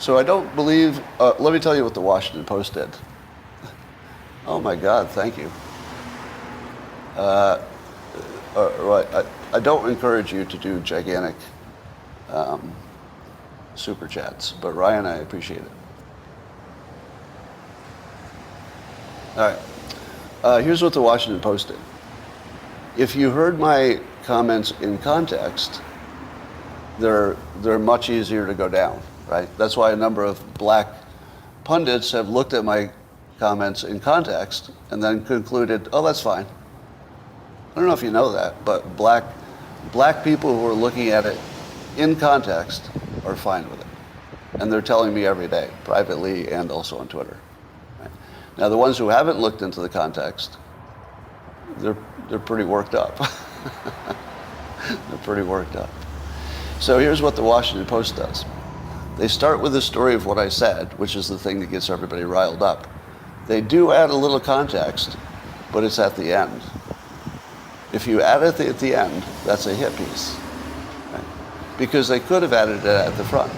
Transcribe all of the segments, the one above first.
So I don't believe, let me tell you what the Washington Post did. Oh my God, thank you. Right, I don't encourage you to do gigantic super chats, but Ryan, I appreciate it. All right, here's what the Washington Post did. If you heard my comments in context, they're much easier to go down, right? That's why a number of black pundits have looked at my comments in context and then concluded, oh, that's fine. I don't know if you know that, but black people who are looking at it in context are fine with it. And they're telling me every day, privately and also on Twitter. Right? Now, the ones who haven't looked into the context, they're pretty worked up. They're pretty worked up. So here's what the Washington Post does. They start with the story of what I said, which is the thing that gets everybody riled up. They do add a little context, but it's at the end. If you add it at the end, that's a hit piece. Right? Because they could have added it at the front.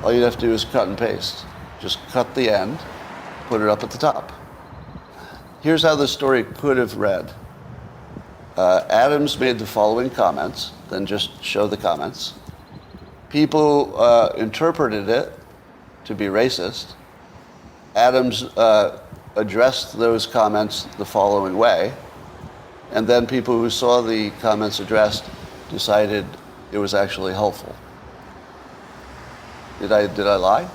All you'd have to do is cut and paste. Just cut the end, put it up at the top. Here's how the story could have read. Adams made the following comments, then just show the comments. People interpreted it to be racist. Adams addressed those comments the following way, and then people who saw the comments addressed decided it was actually helpful. Did I lie?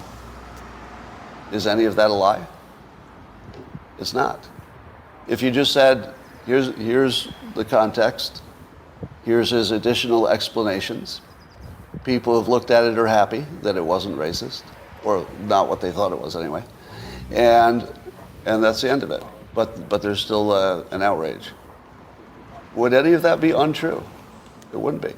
Is any of that a lie? It's not. If you just said, here's the context, here's his additional explanations, people who've looked at it are happy that it wasn't racist, or not what they thought it was anyway, and that's the end of it. But there's still an outrage. Would any of that be untrue? It wouldn't be. Now,